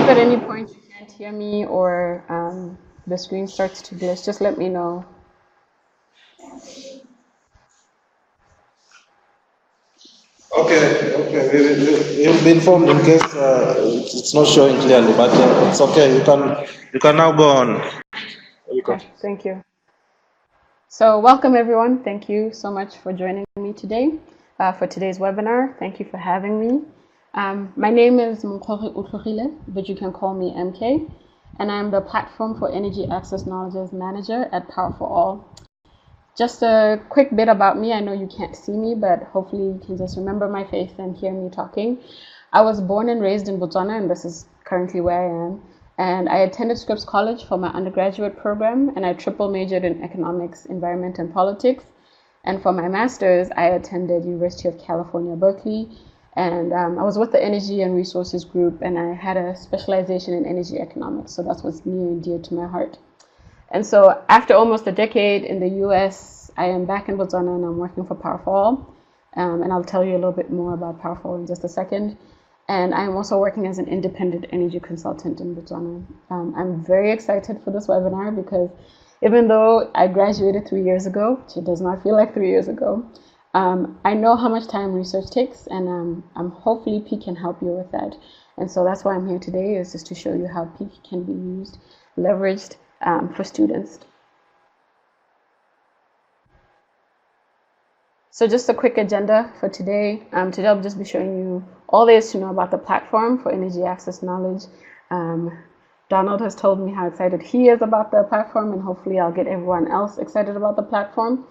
if at any point you can't hear me or the screen starts to glitch, just let me know. You'll be informed in case it's not showing clearly, but it's okay. You can now go on. Okay, thank you. So welcome everyone. Thank you so much for joining me today for today's webinar. Thank you for having me. My name is Monkgogi Otlhogile, but you can call me MK, and I'm the Platform for Energy Access Knowledge Manager at Power for All. Just a quick bit about me. I know you can't see me, but hopefully you can just remember my face and hear me talking. I was born and raised in Botswana, and this is currently where I am. And I attended Scripps College for my undergraduate program, and I triple majored in economics, environment, and politics. And for my master's, I attended University of California, Berkeley, and I was with the Energy and Resources group, and I had a specialization in energy economics, so that's what's near and dear to my heart. And so after almost a decade in the US, I am back in Botswana and I'm working for Power for All. And I'll tell you a little bit more about Power for All in just a second. And I'm also working as an independent energy consultant in Botswana. I'm very excited for this webinar because even though I graduated 3 years ago, which it does not feel like 3 years ago, I know how much time research takes, and hopefully Peak can help you with that. And so that's why I'm here today, is just to show you how Peak can be used, leveraged for students. So just a quick agenda for today. Today I'll just be showing you all there is to know about the platform for energy access knowledge. Donald has told me how excited he is about the platform, and hopefully I'll get everyone else excited about the platform.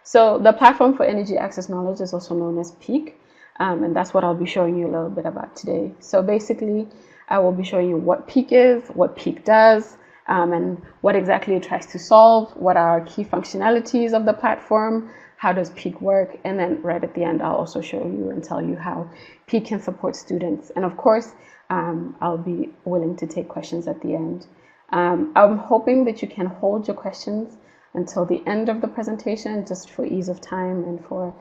So the platform for energy access knowledge is also known as PEAK, and that's what I'll be showing you a little bit about today. So basically, I will be showing you what PEAK is, what PEAK does, and what exactly it tries to solve, what are key functionalities of the platform, how does PEAK work, and then right at the end, I'll also show you and tell you how PEAK can support students. And of course, I'll be willing to take questions at the end. I'm hoping that you can hold your questions until the end of the presentation, just for ease of time and for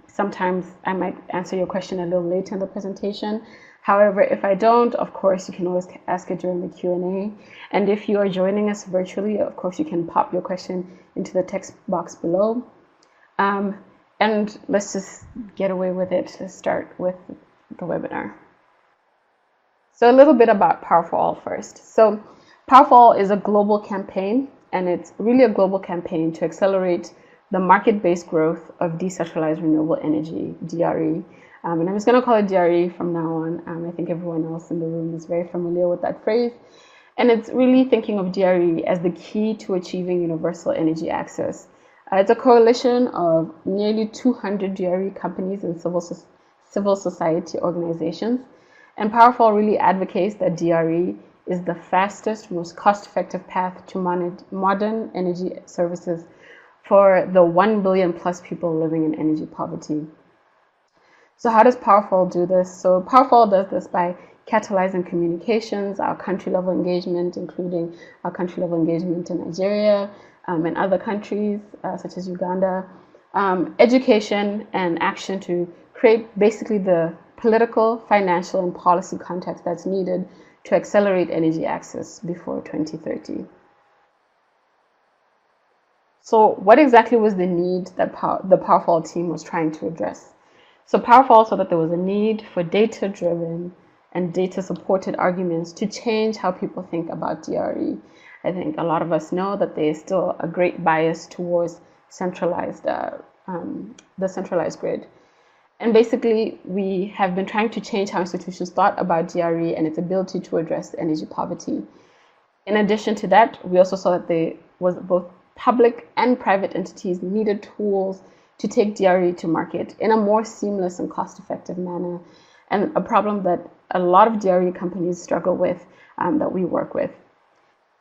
sometimes I might answer your question a little later in the presentation. However, if I don't, of course, you can always ask it during the Q&A. And if you are joining us virtually, of course, you can pop your question into the text box below. And let's just get away with it. Let's start with the webinar. So a little bit about Power for All first. So Power for All is a global campaign, and it's really a global campaign to accelerate the market-based growth of decentralized renewable energy, DRE. And I'm just going to call it DRE from now on. I think everyone else in the room is very familiar with that phrase. And it's really thinking of DRE as the key to achieving universal energy access. It's a coalition of nearly 200 DRE companies and civil society organizations. And Power for All really advocates that DRE is the fastest, most cost-effective path to modern energy services for the 1 billion plus people living in energy poverty. So how does Power for All do this? So Power for All does this by catalyzing communications, our country-level engagement, including our country-level engagement in Nigeria and other countries such as Uganda, education and action to create basically the political, financial, and policy context that's needed to accelerate energy access before 2030. So what exactly was the need that the Power for All team was trying to address? So Power for All saw that there was a need for data-driven and data-supported arguments to change how people think about DRE. I think a lot of us know that there is still a great bias towards centralized, the centralized grid. And basically, we have been trying to change how institutions thought about DRE and its ability to address energy poverty. In addition to that, we also saw that there was both public and private entities needed tools to take DRE to market in a more seamless and cost-effective manner, and a problem that a lot of DRE companies struggle with that we work with.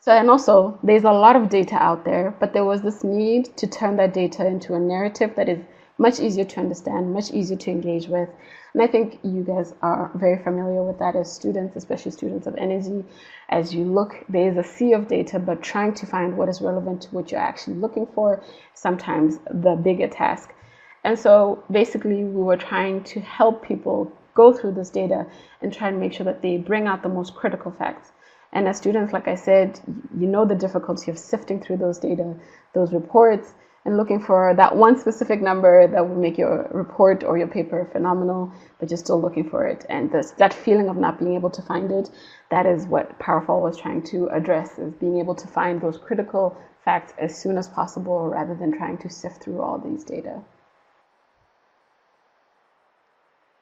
So, and also, there's a lot of data out there, but there was this need to turn that data into a narrative that is much easier to understand, much easier to engage with. And I think you guys are very familiar with that as students, especially students of energy. As you look, there is a sea of data, but trying to find what is relevant to what you're actually looking for, sometimes the bigger task. And so basically we were trying to help people go through this data and try and make sure that they bring out the most critical facts. And as students, like I said, you know the difficulty of sifting through those data, those reports, and looking for that one specific number that will make your report or your paper phenomenal, but you're still looking for it. And that feeling of not being able to find it, that is what PowerFall was trying to address, is being able to find those critical facts as soon as possible rather than trying to sift through all these data.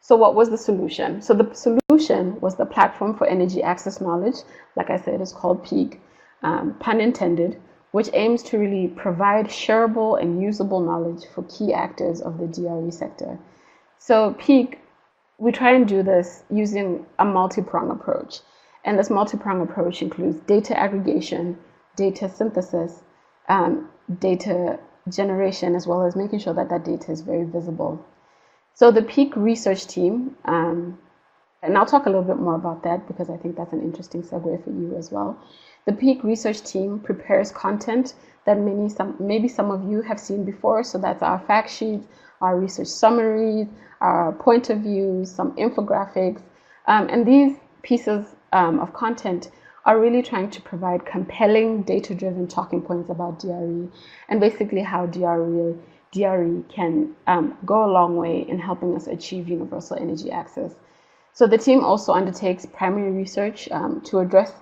So what was the solution? So the solution was the Platform for Energy Access Knowledge. Like I said, it's called PEAK, pun intended, which aims to really provide shareable and usable knowledge for key actors of the DRE sector. So PEAK, we try and do this using a multi-pronged approach. And this multi-pronged approach includes data aggregation, data synthesis, data generation, as well as making sure that that data is very visible. So the PEAK research team, and I'll talk a little bit more about that because I think that's an interesting segue for you as well. The PEAK research team prepares content that maybe some of you have seen before. So that's our fact sheets, our research summaries, our point of views, some infographics. And these pieces of content are really trying to provide compelling data-driven talking points about DRE and basically how DRE can go a long way in helping us achieve universal energy access. So the team also undertakes primary research to address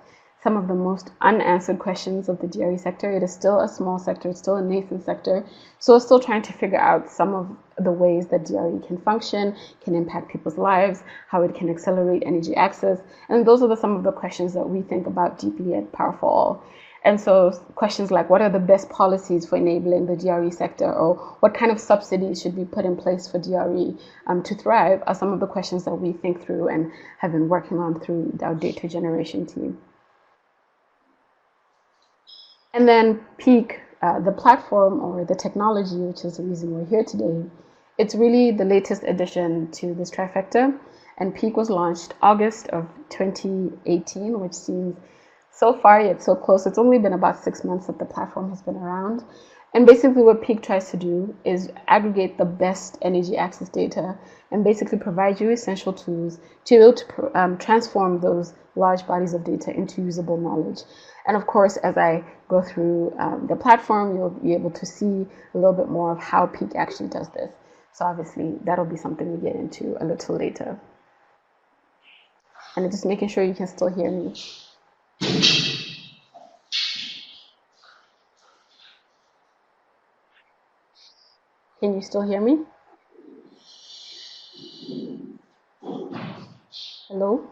some of the most unanswered questions of the DRE sector. It is still a small sector, it's still a nascent sector. So we're still trying to figure out some of the ways that DRE can function, can impact people's lives, how it can accelerate energy access. And those are some of the questions that we think about deeply at PowerFall. And so questions like, what are the best policies for enabling the DRE sector, or what kind of subsidies should be put in place for DRE to thrive, are some of the questions that we think through and have been working on through our data generation team. And then PEAK, the platform or the technology, which is the reason we're here today, it's really the latest addition to this trifecta. And PEAK was launched August of 2018, which seems so far yet so close. It's only been about 6 months that the platform has been around. And basically what PEAK tries to do is aggregate the best energy access data and basically provide you essential tools to be able to transform those large bodies of data into usable knowledge. And of course, as I go through the platform, you'll be able to see a little bit more of how PEAK actually does this. So obviously, that'll be something we get into a little later. And just making sure you can still hear me. Can you still hear me? Hello?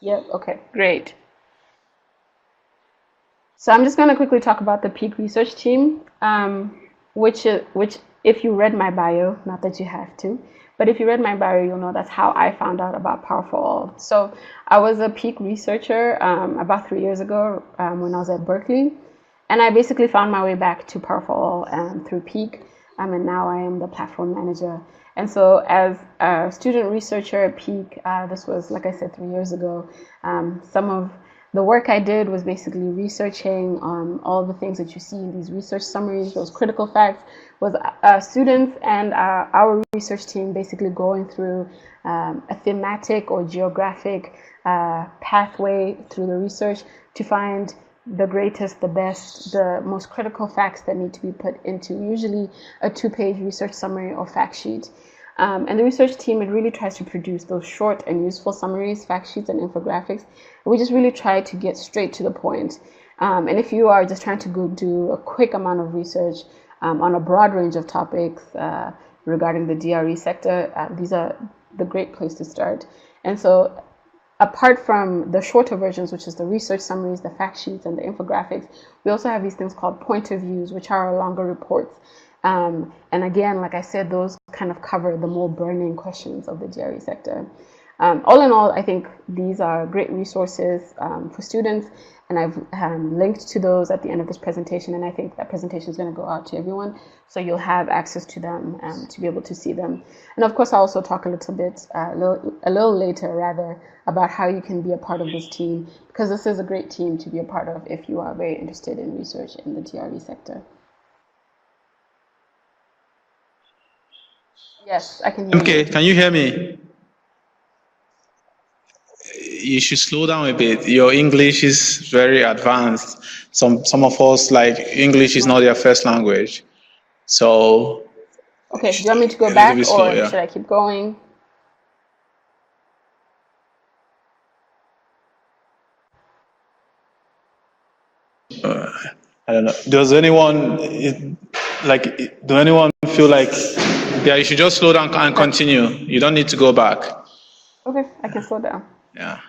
Yep, okay, great. So I'm just going to quickly talk about the PEAK research team, which if you read my bio, not that you have to, but if you read my bio, you'll know that's how I found out about PowerFall. So I was a PEAK researcher about 3 years ago when I was at Berkeley, and I basically found my way back to PowerFall through PEAK, and now I am the platform manager. And so as a student researcher at PEAK, this was, like I said, 3 years ago, some of the work I did was basically researching all the things that you see in these research summaries, those critical facts, was students and our research team basically going through a thematic or geographic pathway through the research to find the greatest, the best, the most critical facts that need to be put into usually a 2-page research summary or fact sheet. And the research team, it really tries to produce those short and useful summaries, fact sheets, and infographics. We just really try to get straight to the point. And if you are just trying to go do a quick amount of research on a broad range of topics regarding the DRE sector, these are the great place to start. And so apart from the shorter versions, which is the research summaries, the fact sheets, and the infographics, we also have these things called point of views, which are longer reports. And again, like I said, those kind of cover the more burning questions of the DRE sector. All in all, I think these are great resources for students, and I've linked to those at the end of this presentation, and I think that presentation is going to go out to everyone, so you'll have access to them to be able to see them. And of course, I'll also talk a little bit, a little later rather, about how you can be a part of this team, because this is a great team to be a part of if you are very interested in research in the DRE sector. Yes, I can hear you. Okay, can you hear me? You should slow down a bit. Your English is very advanced. Some of us, like, English is not their first language. So Okay, do you want me to go a little back bit slow, or yeah. should I keep going? I don't know. Does anyone do anyone feel like, yeah, you should just slow down and continue. You don't need to go back. Okay, I can slow down. Yeah.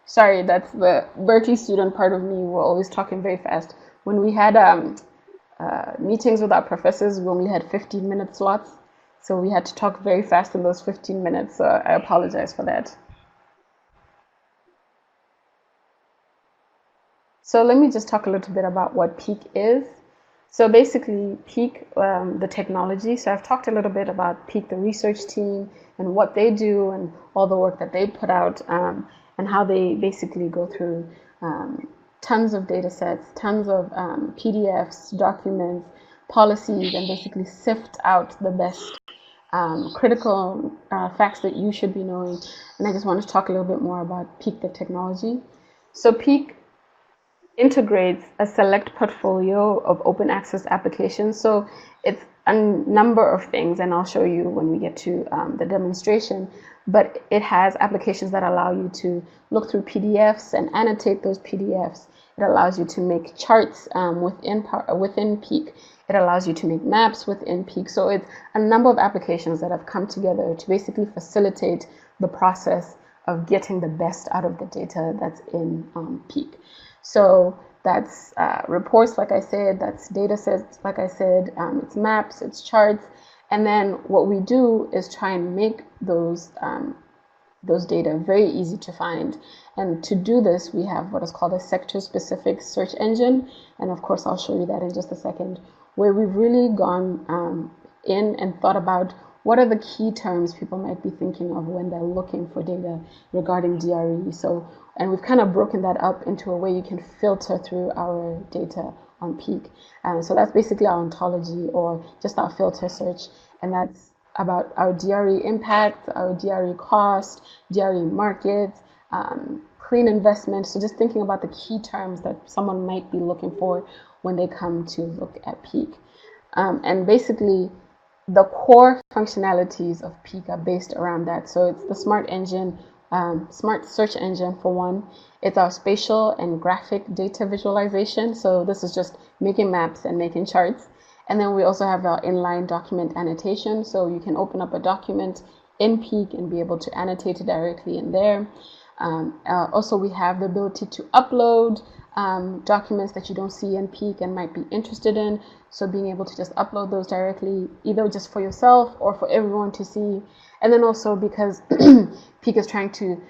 Sorry, that's the Berkeley student part of me. We're always talking very fast. When we had meetings with our professors, we only had 15-minute slots. So we had to talk very fast in those 15 minutes. So I apologize for that. So let me just talk a little bit about what PEAK is. So basically, PEAK, the technology. So I've talked a little bit about PEAK, the research team, and what they do, and all the work that they put out, and how they basically go through tons of data sets, tons of PDFs, documents, policies, and basically sift out the best critical facts that you should be knowing. And I just want to talk a little bit more about PEAK, the technology. So PEAK integrates a select portfolio of open access applications. So it's a number of things, and I'll show you when we get to the demonstration, but it has applications that allow you to look through PDFs and annotate those PDFs. It allows you to make charts within PEAK. It allows you to make maps within PEAK. So it's a number of applications that have come together to basically facilitate the process of getting the best out of the data that's in PEAK. So that's reports, like I said, that's data sets, like I said, it's maps, it's charts. And then what we do is try and make those data very easy to find. And to do this, we have what is called a sector-specific search engine. And of course, I'll show you that in just a second, where we've really gone in and thought about what are the key terms people might be thinking of when they're looking for data regarding DRE. So, and we've kind of broken that up into a way you can filter through our data on PEAK. So that's basically our ontology, or just our filter search. And that's about our DRE impact, our DRE cost, DRE markets, clean investment. So just thinking about the key terms that someone might be looking for when they come to look at PEAK. And basically, the core functionalities of PEAK are based around that. So it's the smart engine, smart search engine for one. It's our spatial and graphic data visualization. So this is just making maps and making charts. And then we also have our inline document annotation. So you can open up a document in PEAK and be able to annotate it directly in there. Also, we have the ability to upload documents that you don't see in PEAK and might be interested in. So being able to just upload those directly, either just for yourself or for everyone to see. And then also, because PEAK is trying to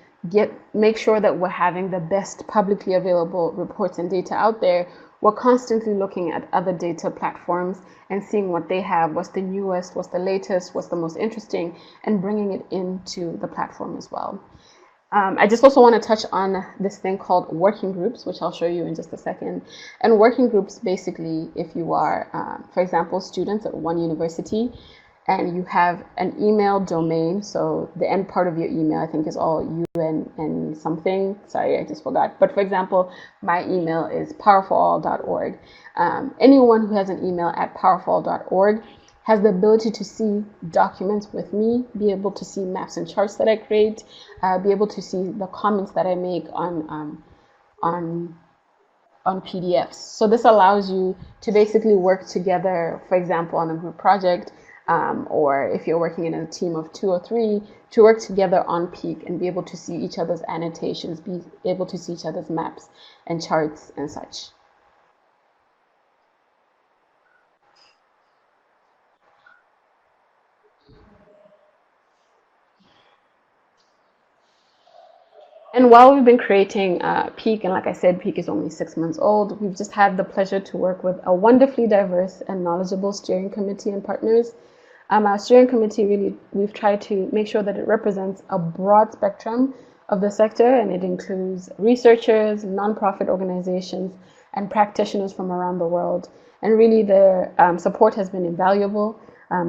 make sure that we're having the best publicly available reports and data out there, we're constantly looking at other data platforms and seeing what they have, what's the newest, what's the latest, what's the most interesting, and bringing it into the platform as well. I just also want to touch on this thing called working groups, which I'll show you in just a second. And working groups, basically, if you are, for example, students at one university, and you have an email domain, so the end part of your email, I think, is all UN and something. Sorry, I just forgot. But for example, my email is powerforall.org. Anyone who has an email at powerforall.org has the ability to see documents with me, be able to see maps and charts that I create, be able to see the comments that I make on PDFs. So this allows you to basically work together, for example, on a group project, or if you're working in a team of 2 or 3, to work together on PEAK and be able to see each other's annotations, be able to see each other's maps and charts and such. And while we've been creating PEAK, and like I said, PEAK is only 6 months old, we've just had the pleasure to work with a wonderfully diverse and knowledgeable steering committee and partners. Our steering committee, really, we've tried to make sure that it represents a broad spectrum of the sector, and it includes researchers, nonprofit organizations, and practitioners from around the world. And really their support has been invaluable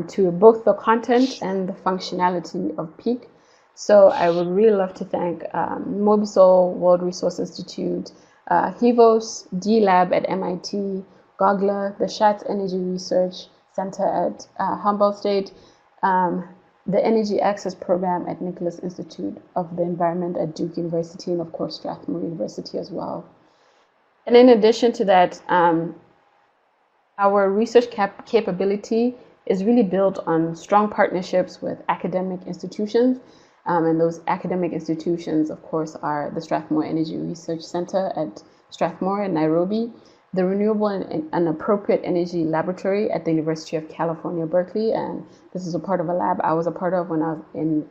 to both the content and the functionality of Peak. So I would really love to thank Mobisol, World Resource Institute, HEVOS, D-Lab at MIT, Gogla, the Schatz Energy Research Center at Humboldt State, the Energy Access Program at Nicholas Institute of the Environment at Duke University, and of course Strathmore University as well. And in addition to that, our research capability is really built on strong partnerships with academic institutions. And those academic institutions, of course, are the Strathmore Energy Research Center at Strathmore in Nairobi, the Renewable and Appropriate Energy Laboratory at the University of California, Berkeley, and this is a part of a lab I was a part of when I was in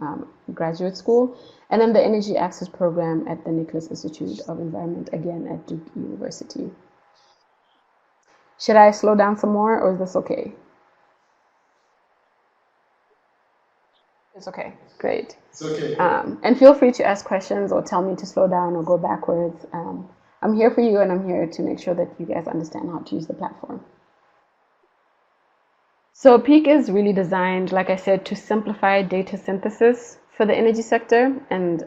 graduate school, and then the Energy Access Program at the Nicholas Institute of Environment, again at Duke University. Should I slow down some more, or is this okay? It's okay, great. It's okay. And feel free to ask questions or tell me to slow down or go backwards. I'm here for you, and I'm here to make sure that you guys understand how to use the platform. So Peak is really designed, like I said, to simplify data synthesis for the energy sector. And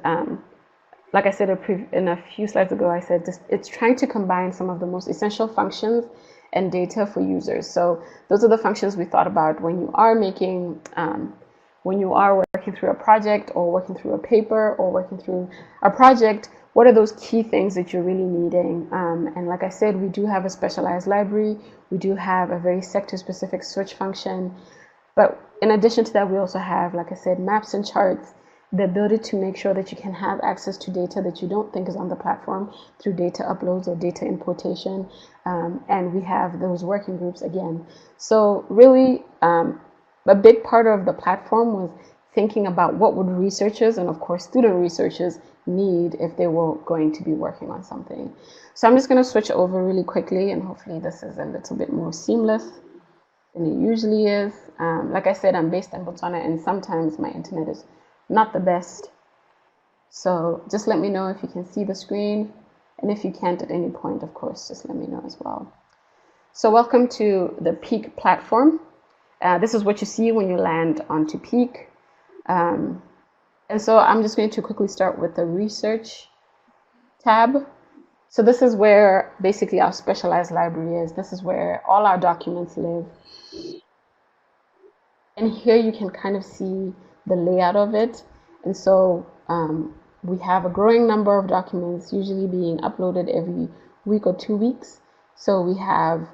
like I said in a few slides ago, I said it's trying to combine some of the most essential functions and data for users. So those are the functions we thought about when you are making, when you are working through a project or working through a paper or working through a project. What are those key things that you're really needing? And like I said, we do have a specialized library. We do have a very sector-specific search function. But in addition to that, we also have, like I said, maps and charts, the ability to make sure that you can have access to data that you don't think is on the platform through data uploads or data importation. And we have those working groups again. So really, a big part of the platform was thinking about what would researchers and of course student researchers need if they were going to be working on something. So I'm just going to switch over really quickly, and hopefully this is a little bit more seamless than it usually is. Like I said, I'm based in Botswana, and sometimes my internet is not the best. So just let me know if you can see the screen, and if you can't at any point, of course, just let me know as well. So welcome to the Peak platform. This is what you see when you land onto Peak. And so I'm just going to quickly start with the research tab. So this is where basically our specialized library is. This is where all our documents live. And here you can kind of see the layout of it. And so we have a growing number of documents usually being uploaded every week or 2 weeks. So we have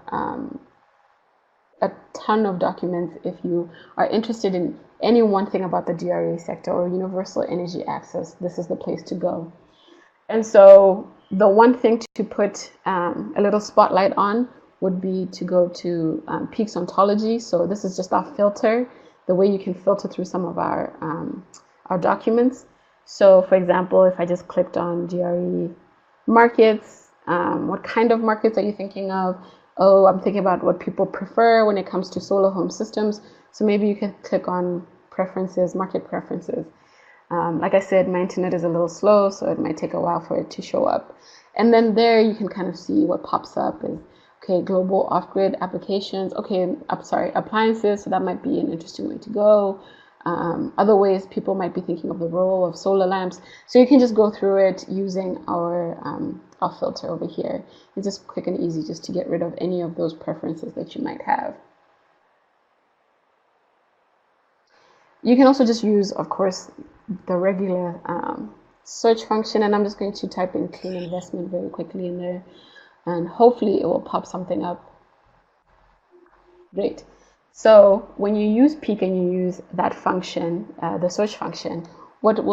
a ton of documents. If you are interested in any one thing about the DRA sector or universal energy access, this is the place to go. And so the one thing to put a little spotlight on would be to go to Peak's ontology. So this is just our filter, the way you can filter through some of our documents. So for example, if I just clicked on DRE markets, what kind of markets are you thinking of? Oh, I'm thinking about what people prefer when it comes to solar home systems. So maybe you can click on preferences, market preferences. Like I said, my internet is a little slow, so it might take a while for it to show up. And then there you can kind of see what pops up is, okay, global off-grid applications. Okay, I'm sorry, appliances. So that might be an interesting way to go. Other ways people might be thinking of the role of solar lamps. So you can just go through it using our filter over here. It's just quick and easy just to get rid of any of those preferences that you might have. You can also just use, of course, the regular search function, and I'm just going to type in clean investment very quickly in there, and hopefully it will pop something up. Great. So when you use Peak and you use that function, the search function, what it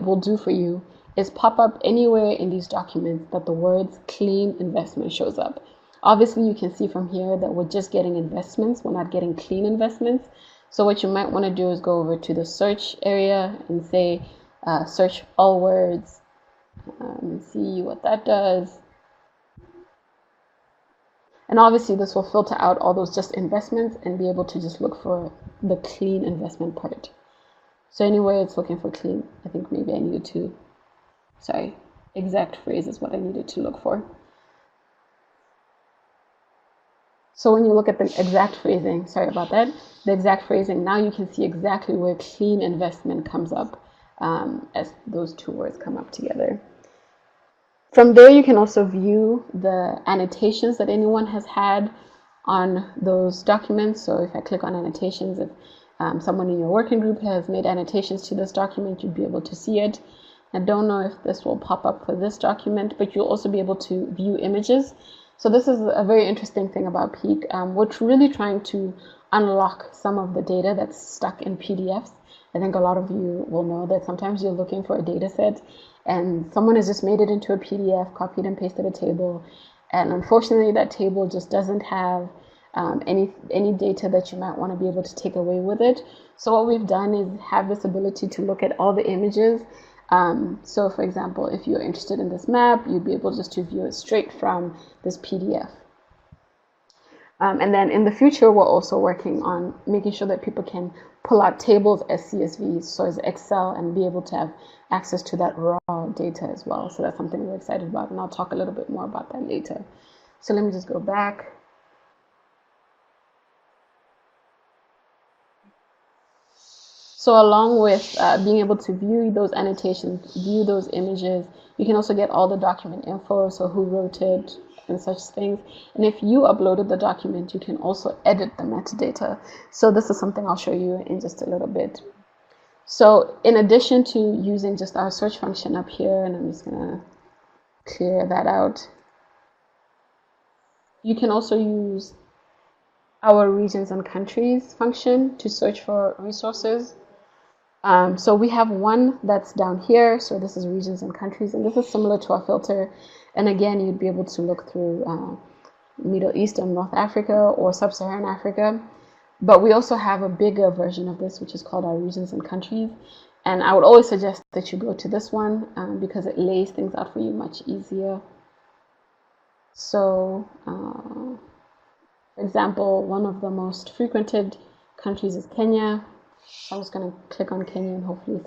will do for you is pop up anywhere in these documents that the words clean investment shows up. Obviously, you can see from here that we're just getting investments. We're not getting clean investments. So what you might want to do is go over to the search area and say, search all words, and see what that does. And obviously this will filter out all those just investments and be able to just look for the clean investment part. So anyway, it's looking for clean. I think maybe I needed to, sorry, exact phrase is what I needed to look for. So when you look at the exact phrasing, sorry about that, the exact phrasing, now you can see exactly where clean investment comes up as those two words come up together. From there, you can also view the annotations that anyone has had on those documents. So if I click on annotations, if someone in your working group has made annotations to this document, you'd be able to see it. I don't know if this will pop up for this document, but you'll also be able to view images. So this is a very interesting thing about Peak. We're really trying to unlock some of the data that's stuck in PDFs. I think a lot of you will know that sometimes you're looking for a data set and someone has just made it into a PDF, copied and pasted a table. And unfortunately, that table just doesn't have any data that you might want to be able to take away with it. So what we've done is have this ability to look at all the images. So for example, if you're interested in this map, you'd be able just to view it straight from this PDF. And then in the future, we're also working on making sure that people can pull out tables as CSVs, so as Excel, and be able to have access to that raw data as well. So that's something we're excited about, and I'll talk a little bit more about that later. So let me just go back. So along with being able to view those annotations, view those images, you can also get all the document info, so who wrote it and such things. And if you uploaded the document, you can also edit the metadata. So this is something I'll show you in just a little bit. So in addition to using just our search function up here, and I'm just gonna clear that out, you can also use our regions and countries function to search for resources. So we have one that's down here. So this is regions and countries, and this is similar to our filter. And again, you'd be able to look through Middle East and North Africa or Sub-Saharan Africa. But we also have a bigger version of this, which is called our regions and countries. And I would always suggest that you go to this one because it lays things out for you much easier. So, for example, one of the most frequented countries is Kenya. So I'm just going to click on Kenya and hopefully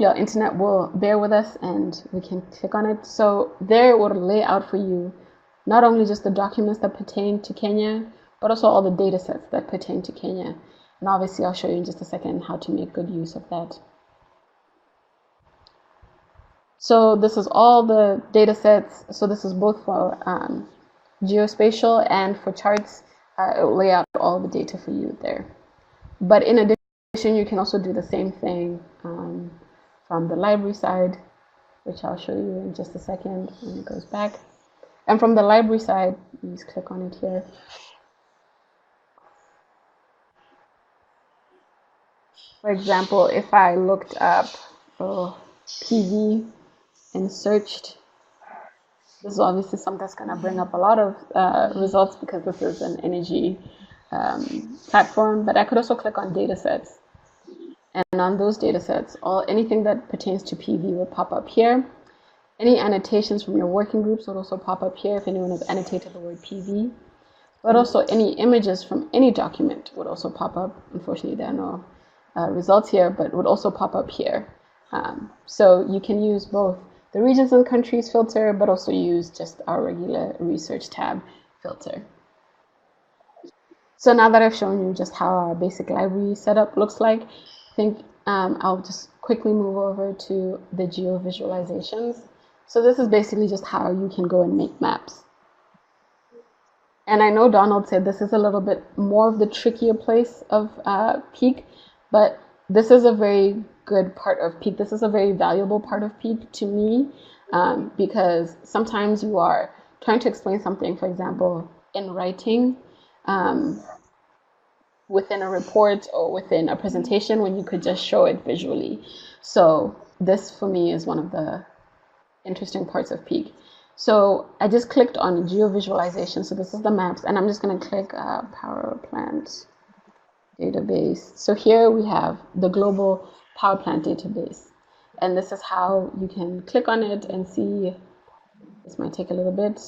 our internet will bear with us and we can click on it. So there it will lay out for you not only just the documents that pertain to Kenya, but also all the data sets that pertain to Kenya. And obviously I'll show you in just a second how to make good use of that. So this is all the data sets. So this is both for geospatial and for charts. It will lay out all the data for you there. But in addition, you can also do the same thing from the library side, which I'll show you in just a second when it goes back. And from the library side, you just click on it here. For example, if I looked up PV and searched, this is obviously something that's going to bring up a lot of results because this is an energy platform, but I could also click on data sets. And on those data sets, anything that pertains to PV will pop up here. Any annotations from your working groups would also pop up here if anyone has annotated the word PV. But also any images from any document would also pop up. Unfortunately, there are no results here, but would also pop up here. So you can use both the regions and countries filter, but also use just our regular research tab filter. So now that I've shown you just how our basic library setup looks like, I think I'll just quickly move over to the geo visualizations. So this is basically just how you can go and make maps. And I know Donald said this is a little bit more of the trickier place of Peak, but this is a very good part of Peak. This is a very valuable part of Peak to me because sometimes you are trying to explain something, for example, in writing within a report or within a presentation when you could just show it visually. So this for me is one of the interesting parts of Peak. So I just clicked on geo visualization. So this is the maps, and I'm just going to click power plant database. So here we have the global power plant database, and this is how you can click on it and see. This might take a little bit,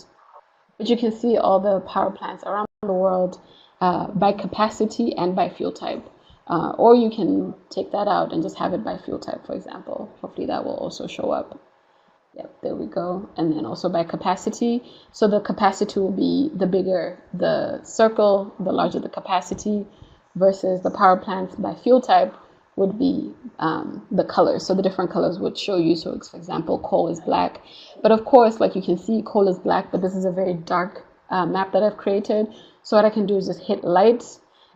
but you can see all the power plants around the world by capacity and by fuel type. Or you can take that out and just have it by fuel type, for example. Hopefully that will also show up. Yep, there we go. And then also by capacity. So the capacity will be the bigger the circle, the larger the capacity, versus the power plants by fuel type would be the colors. So the different colors would show you. So for example, coal is black. But of course, like you can see, coal is black, but this is a very dark map that I've created. So what I can do is just hit light.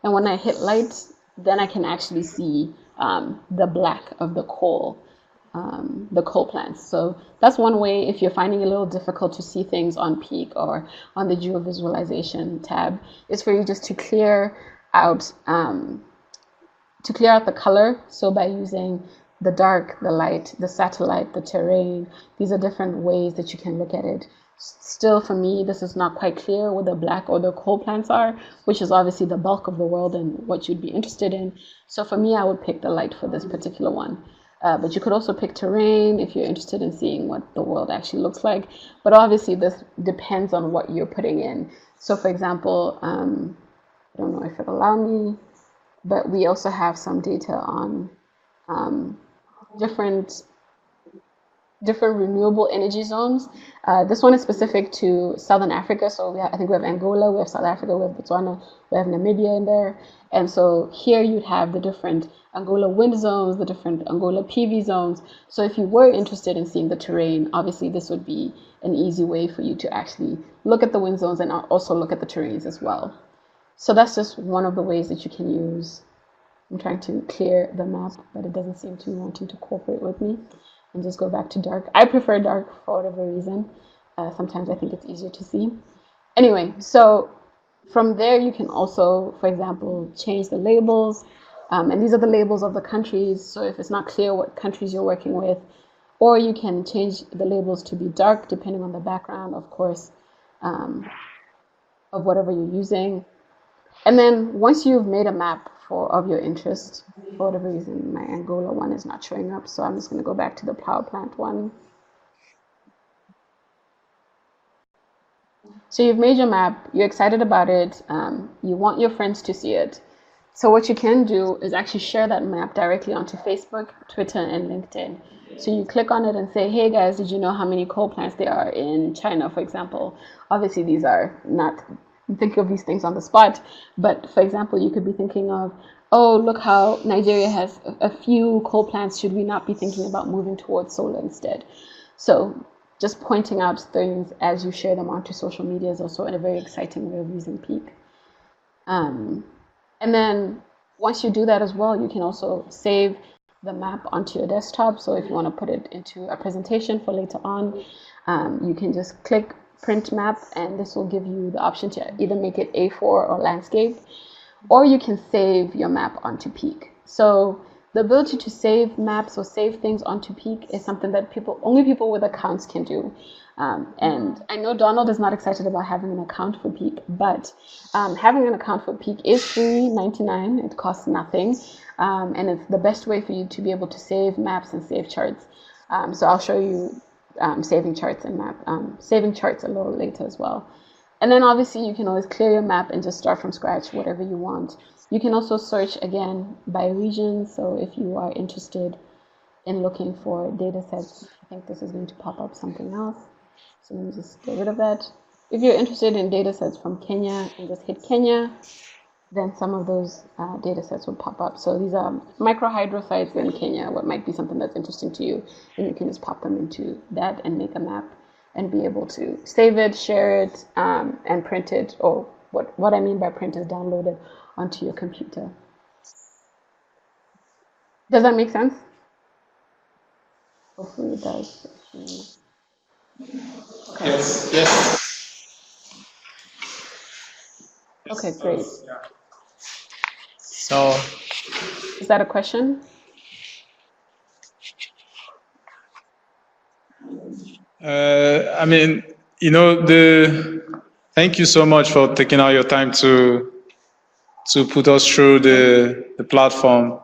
And when I hit light, then I can actually see the black of the coal plants. So that's one way if you're finding it a little difficult to see things on Peak or on the geovisualization tab, is for you just to clear out the color. So by using the dark, the light, the satellite, the terrain, these are different ways that you can look at it. Still, for me, this is not quite clear what the black or the coal plants are, which is obviously the bulk of the world and what you'd be interested in. So for me, I would pick the light for this particular one. But you could also pick terrain if you're interested in seeing what the world actually looks like. But obviously, this depends on what you're putting in. So for example, I don't know if it'll allow me, but we also have some data on different renewable energy zones. This one is specific to Southern Africa. So I think we have Angola, we have South Africa, we have Botswana, we have Namibia in there. And so here you'd have the different Angola wind zones, the different Angola PV zones. So if you were interested in seeing the terrain, obviously this would be an easy way for you to actually look at the wind zones and also look at the terrains as well. So that's just one of the ways that you can use. I'm trying to clear the map, but it doesn't seem to be wanting to cooperate with me. And just go back to dark. I prefer dark for whatever reason. Sometimes I think it's easier to see. Anyway, so from there you can also, for example, change the labels. And these are the labels of the countries. So if it's not clear what countries you're working with, or you can change the labels to be dark depending on the background, of course, of whatever you're using. And then once you've made a map of your interest, for whatever reason, my Angola one is not showing up. So I'm just going to go back to the power plant one. So you've made your map, you're excited about it, you want your friends to see it. So what you can do is actually share that map directly onto Facebook, Twitter, and LinkedIn. So you click on it and say, hey guys, did you know how many coal plants there are in China, for example? Obviously, these are not, think of these things on the spot, but for example, you could be thinking of, oh, look how Nigeria has a few coal plants. Should we not be thinking about moving towards solar instead? So just pointing out things as you share them onto social media is also a very exciting way of using Peak. And then once you do that as well, you can also save the map onto your desktop. So if you want to put it into a presentation for later on, you can just click print map, and this will give you the option to either make it A4 or landscape, or you can save your map onto Peak. So the ability to save maps or save things onto Peak is something that only people with accounts can do. And I know Donald is not excited about having an account for Peak, but having an account for Peak is free, $99. It costs nothing. And it's the best way for you to be able to save maps and save charts. So I'll show you saving charts and saving charts a little later as well. And then obviously you can always clear your map and just start from scratch, whatever you want. You can also search again by region. So if you are interested in looking for data sets, I think this is going to pop up something else. So let me just get rid of that. If you're interested in data sets from Kenya and just hit Kenya, then some of those data sets will pop up. So these are micro hydro sites in Kenya, what might be something that's interesting to you, and you can just pop them into that and make a map and be able to save it, share it, and print it, or what I mean by print is download it onto your computer. Does that make sense? Hopefully it does. Okay. Yes. Okay, great. So, is that a question? I mean, thank you so much for taking out your time to put us through the platform.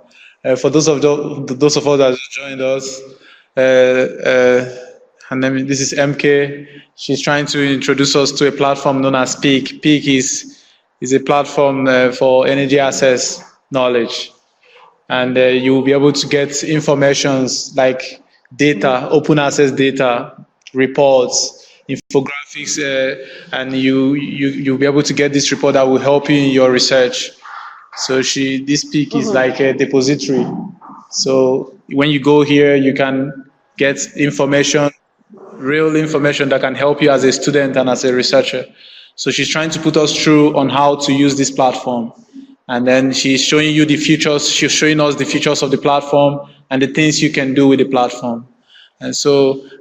For those of us that joined us, her name, this is MK. She's trying to introduce us to a platform known as Peak. Peak is a platform for energy access knowledge, and you will be able to get information like data, open access data, reports, infographics, and you'll be able to get this report that will help you in your research. So this PEAK is like a depository. So when you go here, you can get information, real information that can help you as a student and as a researcher. So she's trying to put us through on how to use this platform. And then she's showing you the features, she's showing us the features of the platform and the things you can do with the platform. And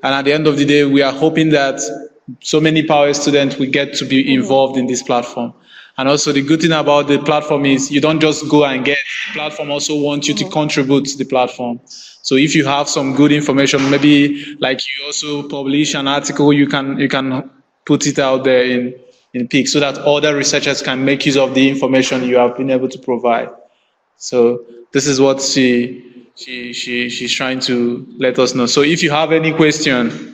at the end of the day, we are hoping that so many PAUWES students will get to be involved in this platform. And also the good thing about the platform is you don't just go and get, the platform also wants you to contribute to the platform. So if you have some good information, maybe like you also publish an article, you can put it out there in PEAK so that other researchers can make use of the information you have been able to provide. So this is what she's trying to let us know. So if you have any question,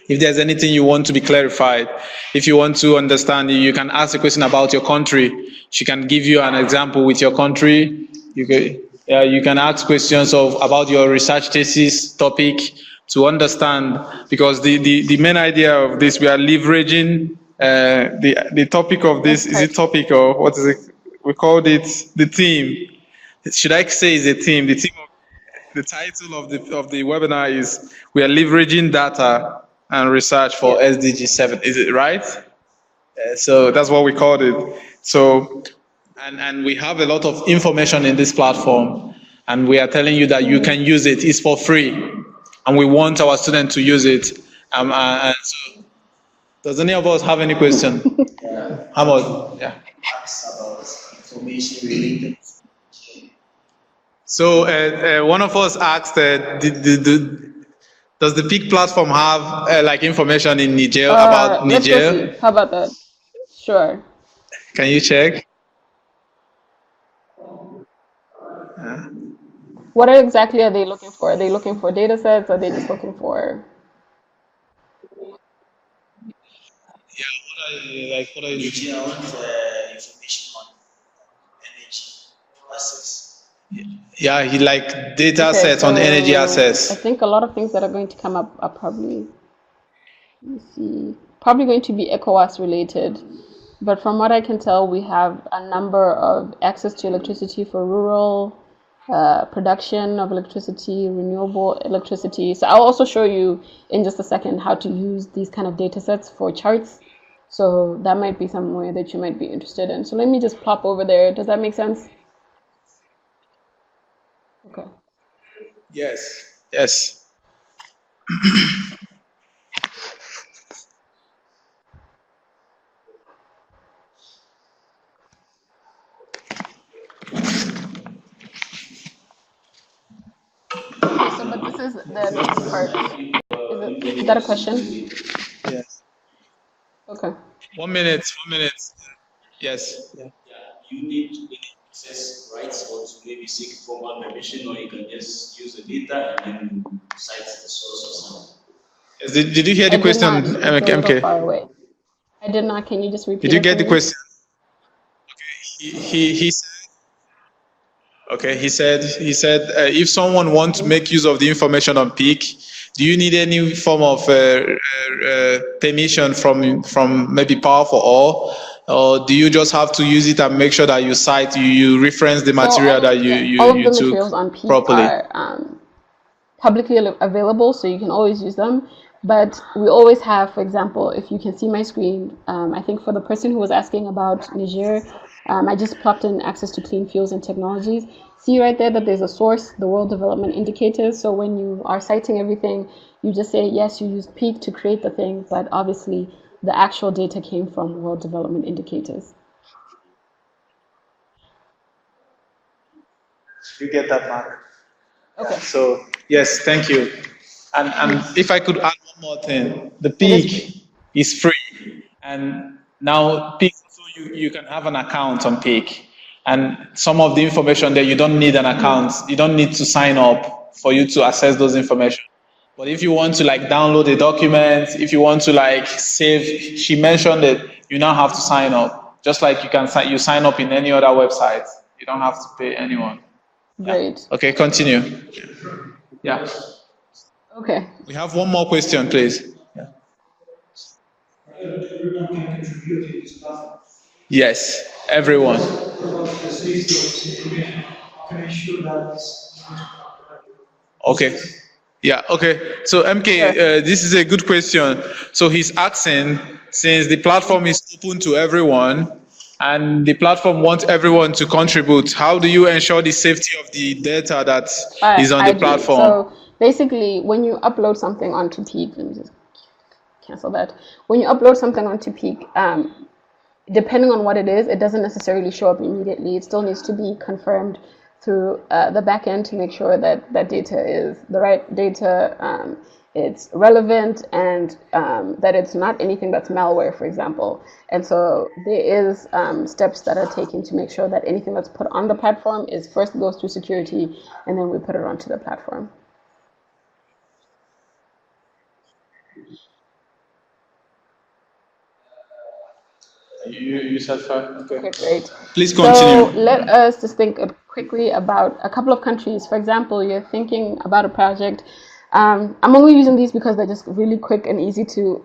if there's anything you want to be clarified, if you want to understand, you can ask a question about your country. She can give you an example with your country. You can ask questions about your research thesis topic to understand, because the main idea of this, we are leveraging the topic of this, is it topic or what is it? We called it the theme. Should I say it's a theme? The title of the webinar is we are leveraging data and research for SDG 7. Is it right? So that's what we called it. So, and we have a lot of information in this platform, and we are telling you that you can use it. It's for free, and we want our students to use it. And so, does any of us have any question? How about, yeah. Information related. So one of us asked, does the PEAK platform have like information in Niger about Niger? How about that? Sure. Can you check? What exactly are they looking for? Are they looking for data sets? Or are they just looking for? Yeah, what are you looking for? I want information on energy access. Yeah, he like data sets on energy access. I think a lot of things that are going to come up are probably, let me see, probably going to be ECOWAS related. But from what I can tell, we have a number of access to electricity for rural, production of electricity, renewable electricity. So I'll also show you in just a second how to use these kind of data sets for charts. So that might be somewhere that you might be interested in. So let me just plop over there. Does that make sense? Okay. Yes. Yes. So, but this is the next part. Is that a question? Yes. Okay. 1 minute. 1 minute. Yes. Yeah. You need to access rights or to maybe seek formal permission, or you can just use the data and then cite the source or something. Yes. Did you hear the question, MK? Far away. I did not. Can you just repeat? Did you get the question? Okay. He said. Okay. He said if someone wants to make use of the information on PEAK, do you need any form of permission from maybe Power for All? Or do you just have to use it and make sure that you cite, you reference the material that you all of the took materials on PEAK properly? Are publicly available, so you can always use them. But we always have, for example, if you can see my screen, I think for the person who was asking about Niger, I just plopped in access to clean fuels and technologies. See right there that there's a source, the World Development Indicators. So when you are citing everything, you just say, yes, you used PEAK to create the thing, but obviously the actual data came from World Development Indicators. You get that, Mark? Okay. So, yes, thank you. And if I could add one more thing, the PEAK is free. And now PEAK, so you can have an account on PEAK. And some of the information there, you don't need an account. You don't need to sign up for you to access those information. But if you want to like download a document, if you want to like save, she mentioned that you now have to sign up. Just like you sign up in any other website. You don't have to pay anyone. Great. Yeah. Okay, continue. Yeah. Okay. We have one more question, please. Everyone can contribute in this platform. Yes, everyone. About the safety of this information, how can I ensure that it's Okay. Yeah, okay. So MK, this is a good question. So he's asking, since the platform is open to everyone and the platform wants everyone to contribute, how do you ensure the safety of the data that is on I the do. platform? So basically, when you upload something onto Peak, let me just cancel that. When you upload something onto Peak, depending on what it is, it doesn't necessarily show up immediately. It still needs to be confirmed through the backend to make sure that that data is the right data, it's relevant, and that it's not anything that's malware, for example. And so there is steps that are taken to make sure that anything that's put on the platform is first goes through security, and then we put it onto the platform. You said five. Okay. Okay, great. Please continue. So let us just think quickly about a couple of countries. For example, you're thinking about a project. I'm only using these because they're just really quick and easy to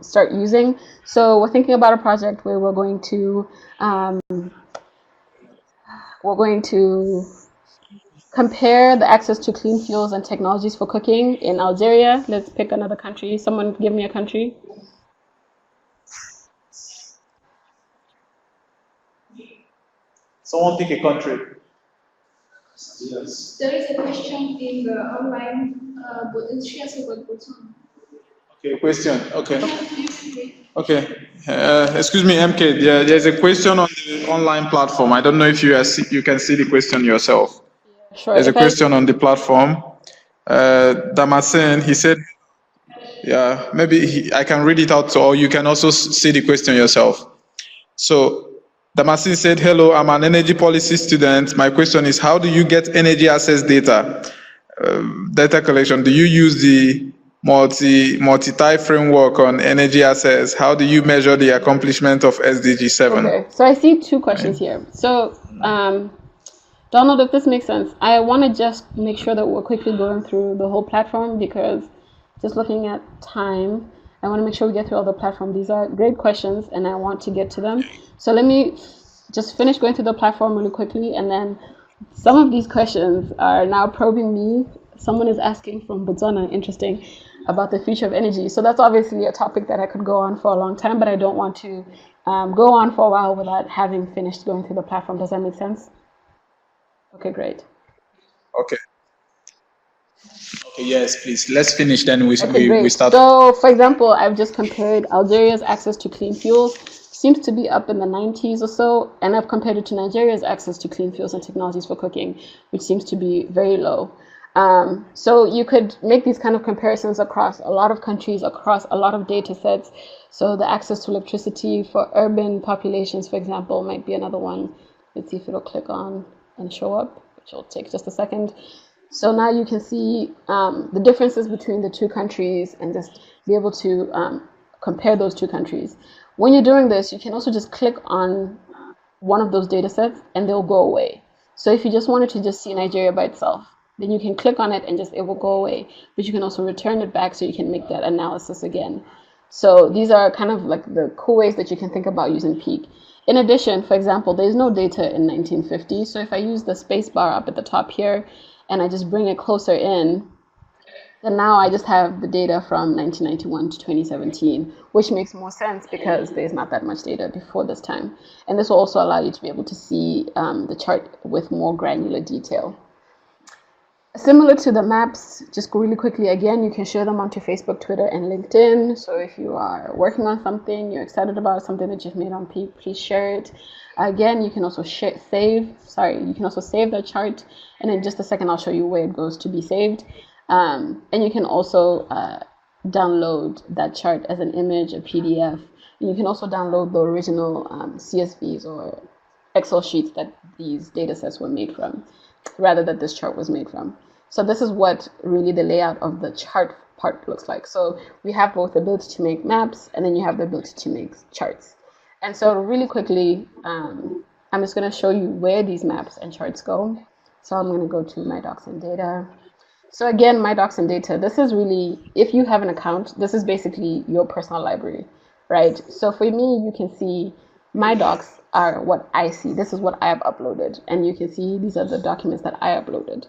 start using. So we're thinking about a project where we're going to compare the access to clean fuels and technologies for cooking in Algeria. Let's pick another country. Someone give me a country. Someone pick a country. Yes. There is a question in the online, but it's shares about Botswana. Okay, question. Okay. Okay. Excuse me, MK. There's a question on the online platform. I don't know if you can see the question yourself. Sure. There's a question on the platform. Damasen, he said, yeah, maybe I can read it out, or you can also see the question yourself. So Damasin said, hello, I'm an energy policy student. My question is, how do you get energy access data? Data collection, do you use the multi-type framework on energy access? How do you measure the accomplishment of SDG 7? Okay, so I see two questions here. So, Donald, if this makes sense, I want to just make sure that we're quickly going through the whole platform, because just looking at time, I want to make sure we get through all the platform. These are great questions and I want to get to them. So let me just finish going through the platform really quickly, and then some of these questions are now probing me. Someone is asking from Botswana, interesting, about the future of energy. So that's obviously a topic that I could go on for a long time, but I don't want to go on for a while without having finished going through the platform. Does that make sense? Okay, great. Okay. Okay, yes, please. Let's finish, then we start. So, for example, I've just compared Algeria's access to clean fuels. Seems to be up in the 90s or so, and I've compared it to Nigeria's access to clean fuels and technologies for cooking, which seems to be very low. So you could make these kind of comparisons across a lot of countries, across a lot of data sets. So the access to electricity for urban populations, for example, might be another one. Let's see if it'll click on and show up, which will take just a second. So now you can see the differences between the two countries and just be able to compare those two countries. When you're doing this, you can also just click on one of those data sets and they'll go away. So if you just wanted to just see Nigeria by itself, then you can click on it and it will go away. But you can also return it back so you can make that analysis again. So these are kind of like the cool ways that you can think about using Peak. In addition, for example, there's no data in 1950. So if I use the space bar up at the top here and I just bring it closer in, then now I just have the data from 1991 to 2017, which makes more sense because there's not that much data before this time. And this will also allow you to be able to see the chart with more granular detail. Similar to the maps, just really quickly again, you can share them onto Facebook, Twitter, and LinkedIn. So if you are working on something, you're excited about something that you've made on Peak, please share it. Again, you can also save the chart, and in just a second, I'll show you where it goes to be saved. And you can also download that chart as an image, a PDF. And you can also download the original CSVs or Excel sheets that these data sets were made from, rather that this chart was made from. So this is what really the layout of the chart part looks like. So we have both the ability to make maps, and then you have the ability to make charts. And so really quickly, I'm just going to show you where these maps and charts go. So I'm going to go to my docs and data. So again, my docs and data, this is really, if you have an account, this is basically your personal library, right? So for me, you can see my docs are what I see. This is what I have uploaded. And you can see these are the documents that I uploaded.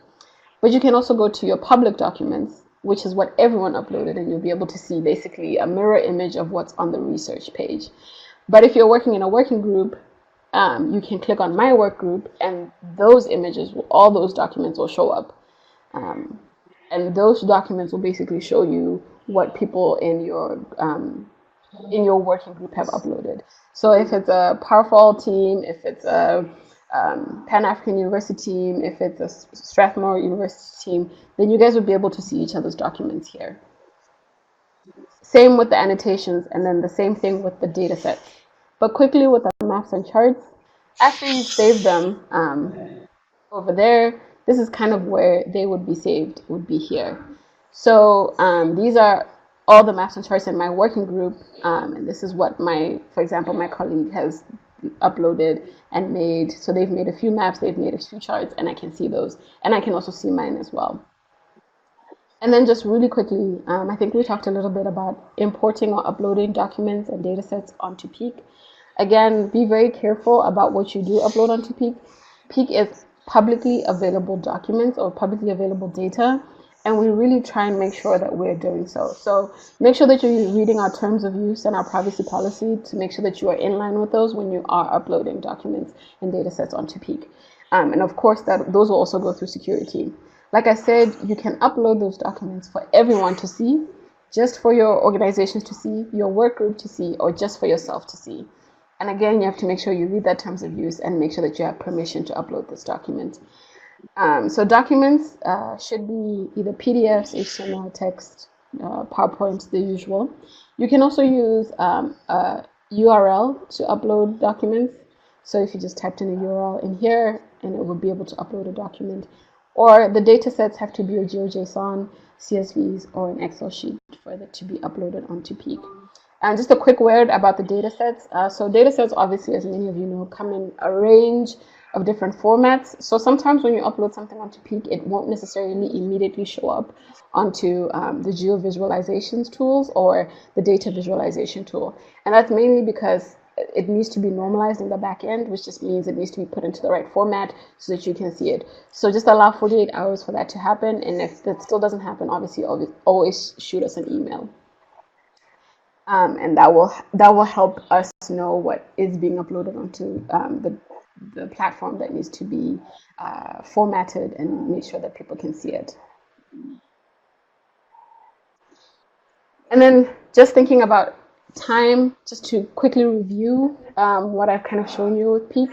But you can also go to your public documents, which is what everyone uploaded, and you'll be able to see basically a mirror image of what's on the research page. But if you're working in a working group, you can click on my work group, and those images, all those documents will show up. And those documents will basically show you what people in your working group have uploaded. So if it's a Powerful team, if it's a Pan-African University team, if it's a Strathmore University team, then you guys will be able to see each other's documents here. Same with the annotations, and then the same thing with the data sets. But quickly with the maps and charts, after you save them over there, this is kind of where they would be saved, would be here. So these are all the maps and charts in my working group, and this is what for example, my colleague has uploaded and made. So they've made a few maps, they've made a few charts, and I can see those, and I can also see mine as well. And then just really quickly, I think we talked a little bit about importing or uploading documents and data sets onto Peak. Again, be very careful about what you do upload onto Peak. Peak is publicly available documents or publicly available data, and we really try and make sure that we're doing so. So make sure that you're reading our terms of use and our privacy policy to make sure that you are in line with those when you are uploading documents and data sets onto Peak. And of course, those will also go through security. Like I said, you can upload those documents for everyone to see, just for your organizations to see, your work group to see, or just for yourself to see. And again, you have to make sure you read that terms of use and make sure that you have permission to upload this document. So documents should be either PDFs, HTML, text, PowerPoint, the usual. You can also use a URL to upload documents. So if you just typed in a URL in here, and it will be able to upload a document. Or the data sets have to be a GeoJSON, CSVs, or an Excel sheet for it to be uploaded onto Peak. And just a quick word about the data sets. So data sets, obviously, as many of you know, come in a range of different formats. So sometimes when you upload something onto Peak, it won't necessarily immediately show up onto the geo-visualizations tools or the data visualization tool. And that's mainly because it needs to be normalized in the back end, which just means it needs to be put into the right format so that you can see it. So just allow 48 hours for that to happen. And if that still doesn't happen, obviously always shoot us an email. And that will help us know what is being uploaded onto the platform that needs to be formatted and make sure that people can see it. And then just thinking about time, just to quickly review what I've kind of shown you with Peak.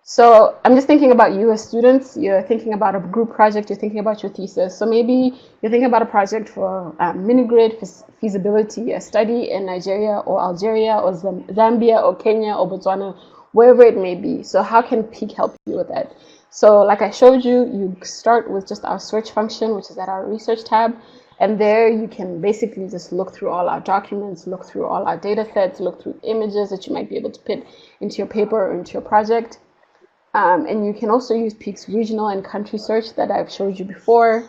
So I'm just thinking about you as students. You're thinking about a group project, you're thinking about your thesis. So maybe you're thinking about a project for mini-grid feasibility, a study in Nigeria or Algeria or Zambia or Kenya or Botswana, wherever it may be. So how can Peak help you with that? So like I showed you, you start with just our search function, which is at our research tab. And there you can basically just look through all our documents, look through all our data sets, look through images that you might be able to put into your paper or into your project. And you can also use Peak's regional and country search that I've showed you before.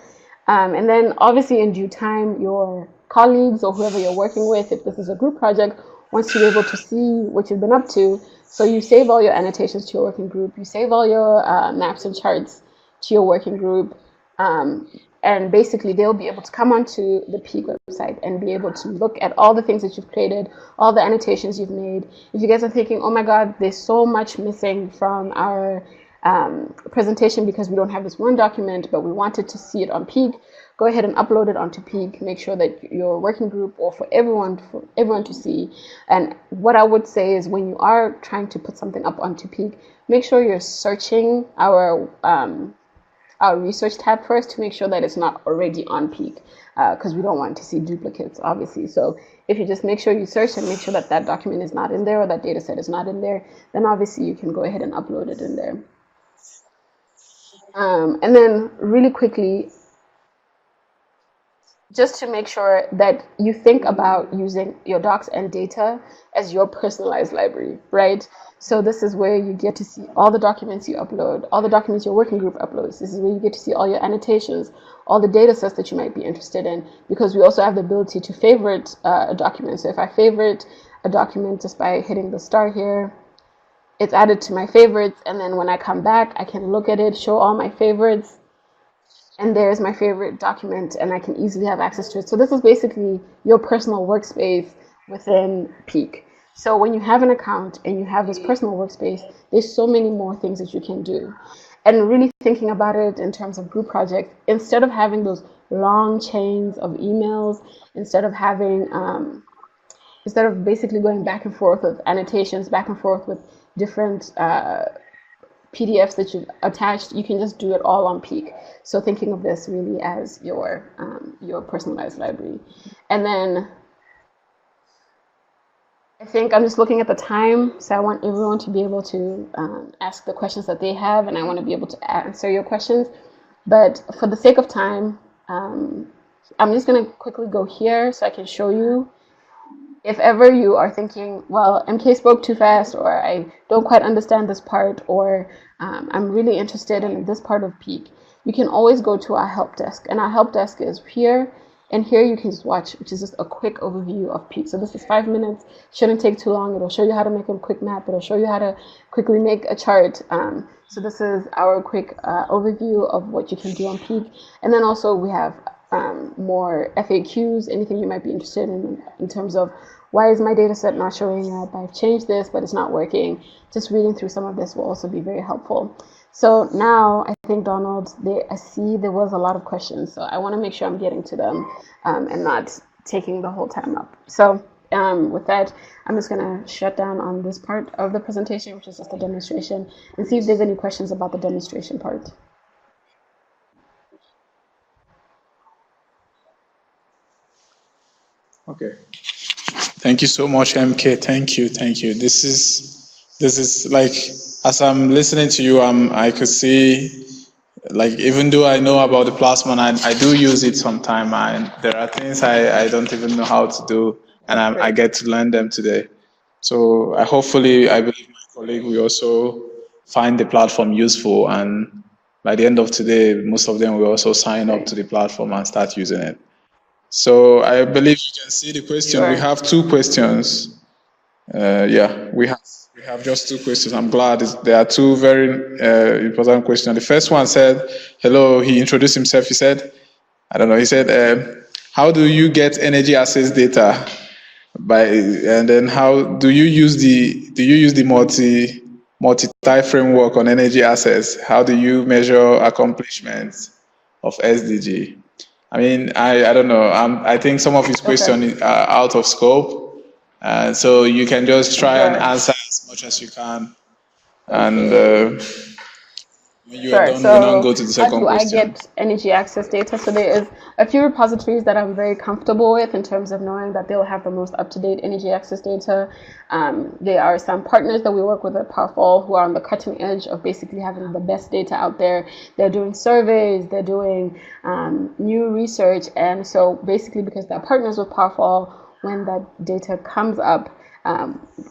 And then obviously in due time, your colleagues or whoever you're working with, if this is a group project, wants to be able to see what you've been up to. So you save all your annotations to your working group, you save all your maps and charts to your working group. And basically they'll be able to come onto the Peak website and be able to look at all the things that you've created, all the annotations you've made. If you guys are thinking, oh my God, there's so much missing from our presentation because we don't have this one document, but we wanted to see it on Peak, go ahead and upload it onto Peak. Make sure that your working group or for everyone to see. And what I would say is when you are trying to put something up onto Peak, make sure you're searching our research tab first to make sure that it's not already on Peak, because we don't want to see duplicates, obviously. So if you just make sure you search and make sure that that document is not in there or that data set is not in there, then obviously you can go ahead and upload it in there. And then really quickly, just to make sure that you think about using your docs and data as your personalized library, right? So this is where you get to see all the documents you upload, all the documents your working group uploads. This is where you get to see all your annotations, all the data sets that you might be interested in, because we also have the ability to favorite a document. So if I favorite a document just by hitting the star here, it's added to my favorites, and then when I come back, I can look at it, show all my favorites, and there's my favorite document, and I can easily have access to it. So this is basically your personal workspace within Peak. So when you have an account and you have this personal workspace, there's so many more things that you can do. And really thinking about it in terms of group projects, instead of having those long chains of emails, instead of having, instead of basically going back and forth with annotations, back and forth with different PDFs that you've attached, you can just do it all on Peak. So thinking of this really as your personalized library. And then I think I'm just looking at the time, so I want everyone to be able to ask the questions that they have, and I want to be able to answer your questions. But for the sake of time, I'm just going to quickly go here so I can show you. If ever you are thinking, well, MK spoke too fast, or I don't quite understand this part, or I'm really interested in this part of Peak, you can always go to our help desk. And our help desk is here, and here you can just watch, which is just a quick overview of Peak. So this is 5 minutes, shouldn't take too long. It'll show you how to make a quick map. It'll show you how to quickly make a chart. So this is our quick overview of what you can do on Peak. And then also we have more FAQs, anything you might be interested in terms of why is my data set not showing up? I've changed this, but it's not working. Just reading through some of this will also be very helpful. So now I think, Donald, I see there was a lot of questions, so I want to make sure I'm getting to them and not taking the whole time up. So with that, I'm just going to shut down on this part of the presentation, which is just a demonstration, and see if there's any questions about the demonstration part. Okay. Thank you so much, MK. Thank you. This is like, as I'm listening to you, I could see, like, even though I know about the plasma, I do use it sometime, and there are things I don't even know how to do, and I get to learn them today. So I believe my colleague will also find the platform useful, and by the end of today, most of them will also sign up to the platform and start using it. So I believe you can see the question. Sure. We have 2 questions. Yeah, we have just 2 questions. I'm glad there are 2 very important questions. The first one said, hello, he introduced himself. He said, he said, how do you get energy access data? And then how do you use the multi-type framework on energy access? How do you measure accomplishments of SDG? I mean, I don't know. I think some of his questions are out of scope. So you can just try and answer as much as you can. And when you are done, we'll now go to the second question. How do I get energy access data? So there is a few repositories that I'm very comfortable with in terms of knowing that they'll have the most up-to-date energy access data. There are some partners that we work with at PAUWES who are on the cutting edge of basically having the best data out there. They're doing surveys, they're doing new research. And so basically, because they're partners with PAUWES, when that data comes up,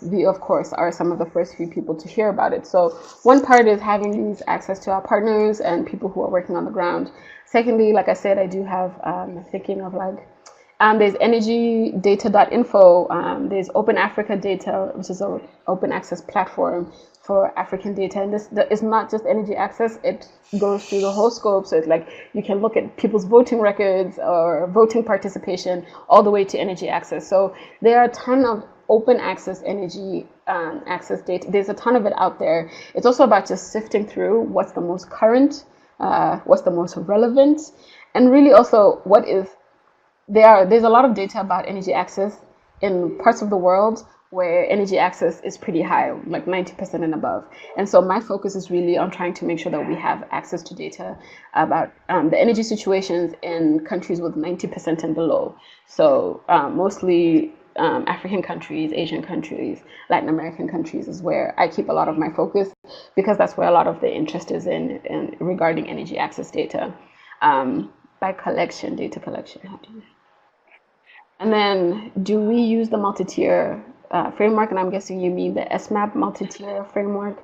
we of course are some of the first few people to hear about it. So one part is having these access to our partners and people who are working on the ground. Secondly, like I said, I do have thinking of like there's energydata.info, there's Open Africa Data, which is an open access platform for African data, and this is not just energy access, it goes through the whole scope. So it's like you can look at people's voting records or voting participation all the way to energy access. So there are a ton of open access energy access data. There's a ton of it out there. It's also about just sifting through what's the most current, what's the most relevant, and really also there's a lot of data about energy access in parts of the world where energy access is pretty high, like 90% and above. And so my focus is really on trying to make sure that we have access to data about the energy situations in countries with 90% and below. So mostly African countries, Asian countries, Latin American countries is where I keep a lot of my focus, because that's where a lot of the interest is in regarding energy access data. by collection, data collection. How do you? And then, do we use the multi-tier framework? And I'm guessing you mean the SMAP multi-tier framework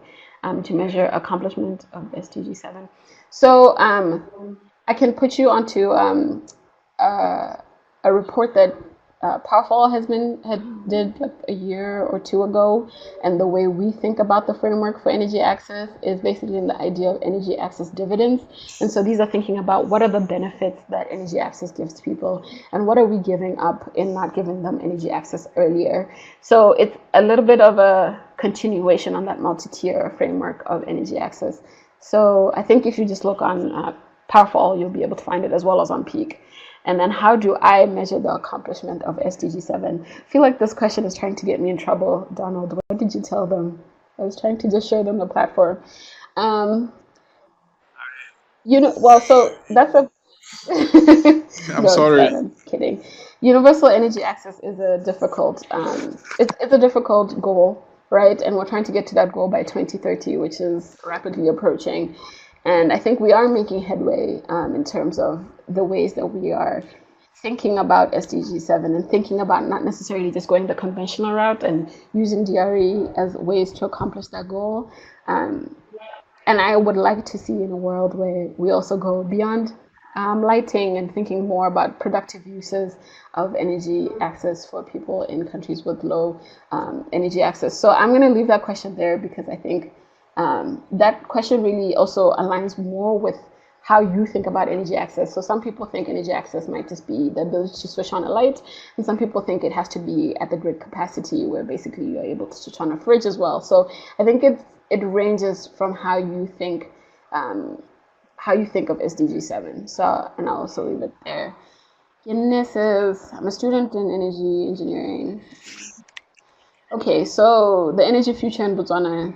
to measure accomplishment of SDG 7. So I can put you onto a report that PAUWES did like a year or two ago, and the way we think about the framework for energy access is basically in the idea of energy access dividends. And so these are thinking about what are the benefits that energy access gives to people, and what are we giving up in not giving them energy access earlier. So it's a little bit of a continuation on that multi-tier framework of energy access. So I think if you just look on Power4All, you'll be able to find it, as well as on Peak. And then how do I measure the accomplishment of SDG 7? I feel like this question is trying to get me in trouble, Donald. What did you tell them? I was trying to just show them the platform. Well, so that's a... I'm No, sorry. I'm kidding. Universal energy access is a difficult, it's a difficult goal, right? And we're trying to get to that goal by 2030, which is rapidly approaching. And I think we are making headway in terms of the ways that we are thinking about SDG 7 and thinking about not necessarily just going the conventional route and using DRE as ways to accomplish that goal. And I would like to see in a world where we also go beyond lighting and thinking more about productive uses of energy access for people in countries with low energy access. So I'm going to leave that question there, because I think that question really also aligns more with how you think about energy access. So some people think energy access might just be the ability to switch on a light, and some people think it has to be at the grid capacity, where basically you're able to switch on a fridge as well. So I think it ranges from how you think of SDG 7. So, and I'll also leave it there. Guinness says, I'm a student in energy engineering. Okay, so the energy future in Botswana.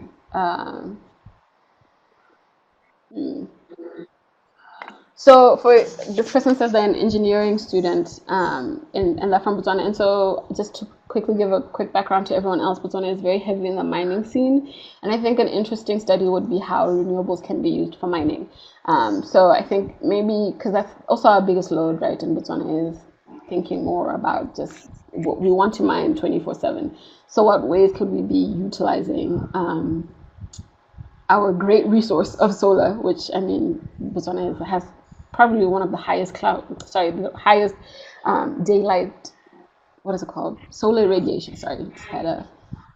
So for this person says they're an engineering student and they're from Botswana. And so just to quickly give a quick background to everyone else, Botswana is very heavy in the mining scene. And I think an interesting study would be how renewables can be used for mining. So I think maybe, because that's also our biggest load, right, in Botswana, is thinking more about just what we want to mine 24/7. So what ways could we be utilizing our great resource of solar, which, I mean, Botswana has probably one of the highest daylight, what is it called? Solar radiation, sorry, just had a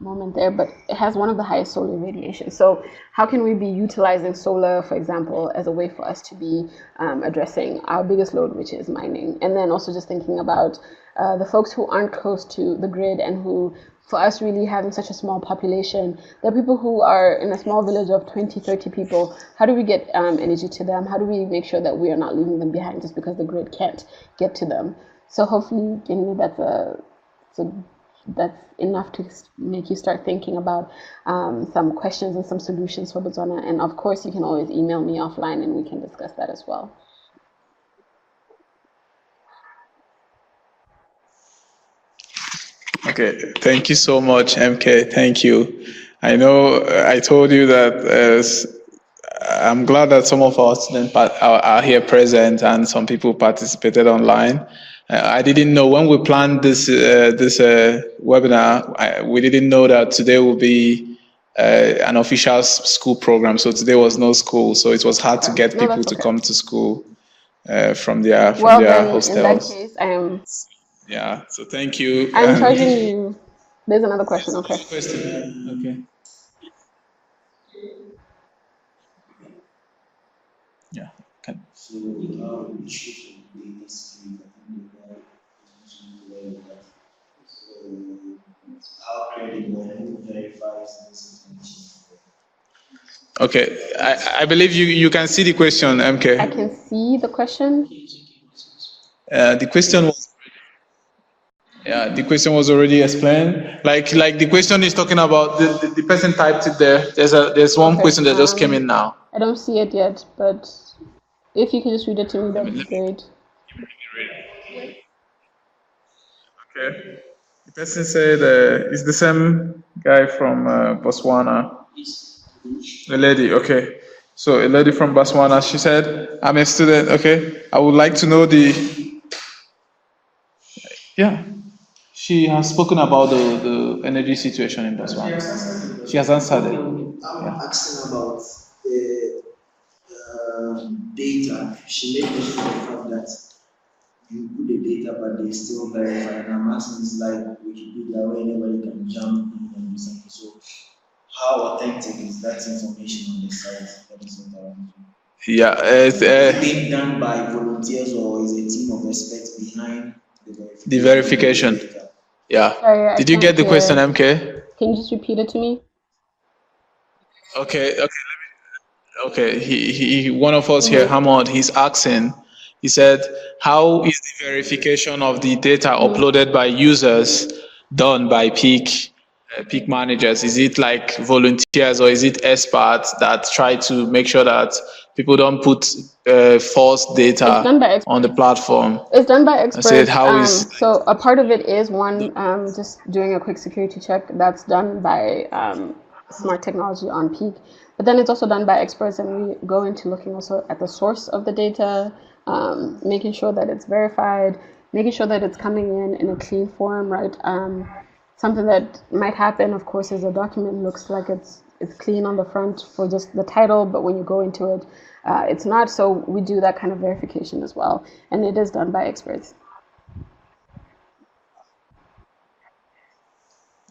moment there, but it has one of the highest solar radiation. So how can we be utilizing solar, for example, as a way for us to be addressing our biggest load, which is mining? And then also just thinking about the folks who aren't close to the grid and who, for us really having such a small population, there are people who are in a small village of 20, 30 people. How do we get energy to them? How do we make sure that we are not leaving them behind just because the grid can't get to them? So hopefully, that's enough to make you start thinking about some questions and some solutions for Botswana. And of course, you can always email me offline and we can discuss that as well. Okay, thank you so much, MK. Thank you. I know I told you that I'm glad that some of our students are here present and some people participated online. I didn't know when we planned this webinar, we didn't know that today will be an official school program. So today was no school, so it was hard to get people to come to school from their hostels. In that case, I am. Yeah. So thank you. I'm charging you. There's another question. Okay. Okay. Yeah. Okay. So now we should data stream so how credible verifies this information? Okay, I believe you can see the question, MK. I can see the question. The question was already explained. Like the question is talking about the person typed it there. There's one question that just came in now. I don't see it yet, but if you can just read it to me, that would be great. Okay. The person said it's the same guy from Botswana. The lady, okay. So a lady from Botswana, she said, I'm a student, okay, I would like to know yeah, she has spoken about the energy situation in Botswana. She has answered it. I'm Yeah. asking about the data. She made mention of the fact that you put the data, but they still verify. And I'm asking, it's like Wikipedia, where anybody can jump in and do something. So, how authentic is that information on the site? That is what I want to know. Yeah, Is it being done by volunteers or is a team of experts behind the verification. Yeah. Sorry, I Did you can't get the question, hear. MK? Can you just repeat it to me? Okay, okay. One of us here, Hamad, he's asking. He said, "How is the verification of the data uploaded by users done by peak managers? Is it like volunteers or is it experts that try to make sure that people don't put false It's done data by on the experts. platform?" It's done by I said, experts. "How is So a part of it is one, just doing a quick security check. That's done by smart technology on Peak. But then it's also done by experts, and we go into looking also at the source of the data, making sure that it's verified, making sure that it's coming in a clean form, right? Something that might happen, of course, is a document looks like it's clean on the front for just the title, but when you go into it, it's not. So we do that kind of verification as well, and it is done by experts.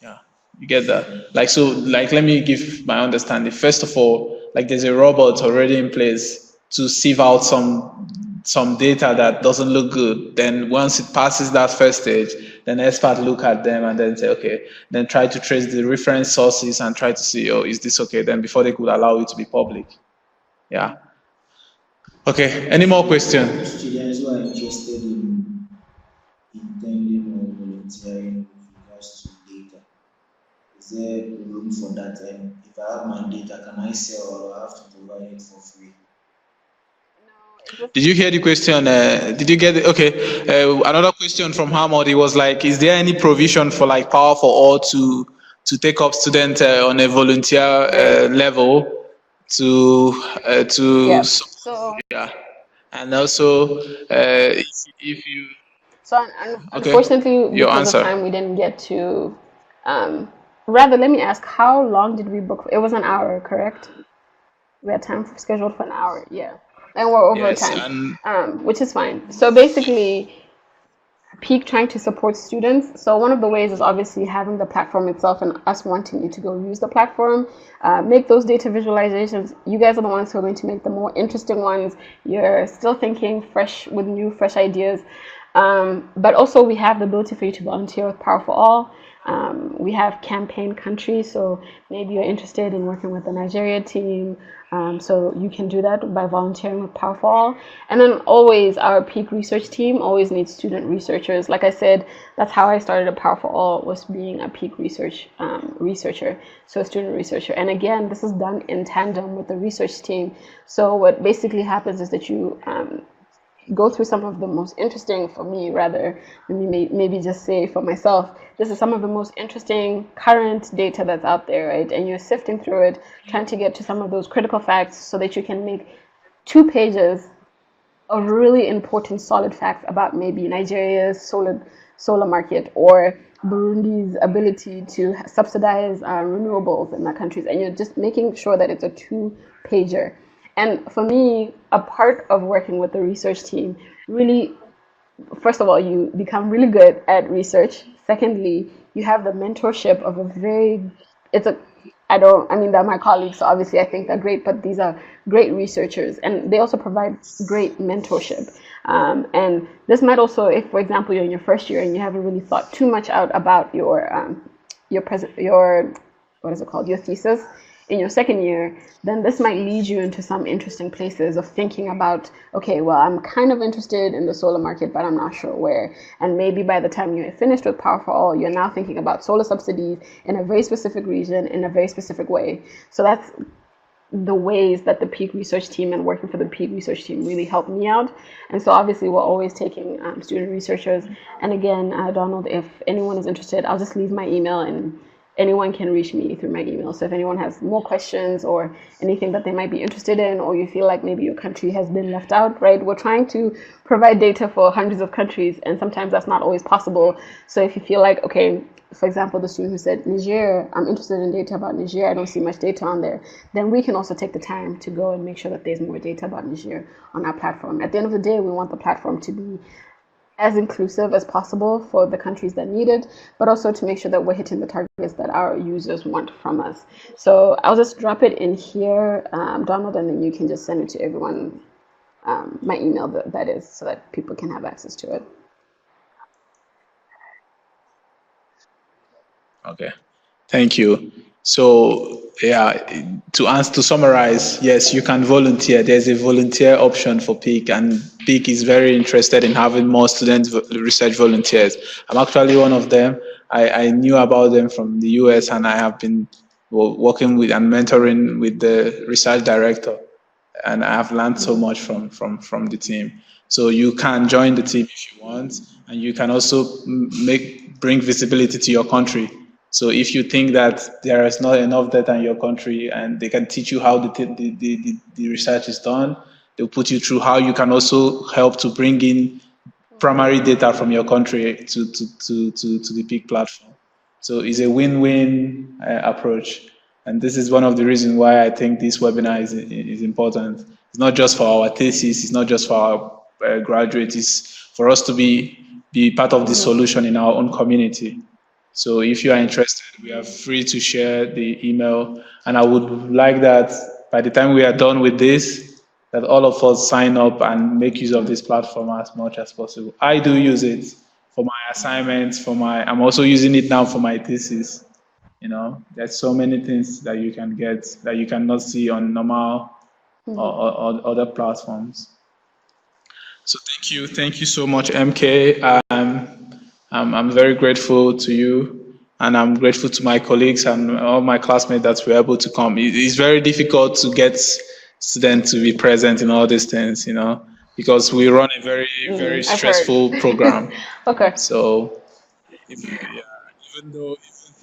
Yeah, you get that. Like, so, like, let me give my understanding. First of all, like, there's a robot already in place to sieve out some data that doesn't look good. Then once it passes that first stage, then experts look at them and then say, okay, then try to trace the reference sources and try to see, oh, is this okay? Then before they could allow it to be public. Yeah. Okay. Any more questions? Students who are interested in intending or volunteering with regards to data, is there room for that? And if I have my data, can I sell or I have to provide it for free? Did you hear the question? Did you get it? Okay. Another question from Hamad. He was like, is there any provision for like Power for All to take up students on a volunteer level Yeah. to So yeah, and also if you okay, unfortunately, your because of answer. time, we didn't get to. Rather, let me ask, how long did we book? It was an hour, correct? We had time scheduled for an hour, yeah, and we're over Yes, time, and which is fine. So basically, Peak trying to support students. So one of the ways is obviously having the platform itself and us wanting you to go use the platform, make those data visualizations. You guys are the ones who are going to make the more interesting ones. You're still thinking fresh with new, fresh ideas. But also we have the ability for you to volunteer with Power for All. We have campaign countries, so maybe you're interested in working with the Nigeria team, so you can do that by volunteering with Power for All. And then always our Peak research team always needs student researchers. Like I said, that's how I started at Power for All, was being a Peak research researcher, so a student researcher. And again, this is done in tandem with the research team. So what basically happens is that you go through some of the most interesting, for me rather, let me maybe just say for myself, this is some of the most interesting current data that's out there, right? And you're sifting through it, trying to get to some of those critical facts so that you can make 2 pages of really important solid facts about maybe Nigeria's solar market or Burundi's ability to subsidize renewables in their countries. And you're just making sure that it's a 2-pager. And for me, a part of working with the research team, really, first of all, you become really good at research. Secondly, you have the mentorship of I mean, they're my colleagues, so obviously I think they're great, but these are great researchers, and they also provide great mentorship. And this might also, if, for example, you're in your first year and you haven't really thought too much out about your thesis, in your second year, then this might lead you into some interesting places of thinking about, okay, well, I'm kind of interested in the solar market, but I'm not sure where. And maybe by the time you're finished with Power for All, you're now thinking about solar subsidies in a very specific region, in a very specific way. So that's the ways that the Peak research team and working for the Peak research team really helped me out. And so obviously we're always taking student researchers. And again, Donald, if anyone is interested, I'll just leave my email, and anyone can reach me through my email. So if anyone has more questions or anything that they might be interested in, or you feel like maybe your country has been left out, right? We're trying to provide data for hundreds of countries, and sometimes that's not always possible. So if you feel like, okay, for example, the student who said, Niger, I'm interested in data about Niger, I don't see much data on there, then we can also take the time to go and make sure that there's more data about Niger on our platform. At the end of the day, we want the platform to be as inclusive as possible for the countries that need it, but also to make sure that we're hitting the targets that our users want from us. So I'll just drop it in here, Donald, and then you can just send it to everyone, my email that is, so that people can have access to it. Okay, thank you. So yeah, to summarize, yes, you can volunteer. There's a volunteer option for PEAK, and PEAK is very interested in having more student research volunteers. I'm actually one of them. I knew about them from the US, and I have been working with and mentoring with the research director, and I have learned so much from the team. So you can join the team if you want, and you can also bring visibility to your country. So if you think that there is not enough data in your country and they can teach you how the research is done, they'll put you through how you can also help to bring in primary data from your country to the PEAK platform. So it's a win-win approach. And this is one of the reasons why I think this webinar is important. It's not just for our thesis, it's not just for our graduates, it's for us to be part of the solution in our own community. So if you are interested, we are free to share the email. And I would like that by the time we are done with this, that all of us sign up and make use of this platform as much as possible. I do use it for my assignments, I'm also using it now for my thesis. You know, there's so many things that you can get that you cannot see on normal or other platforms. So thank you so much, MK. I'm very grateful to you, and I'm grateful to my colleagues and all my classmates that were able to come. It's very difficult to get students to be present in all these things, you know, because we run a very stressful program. Okay. So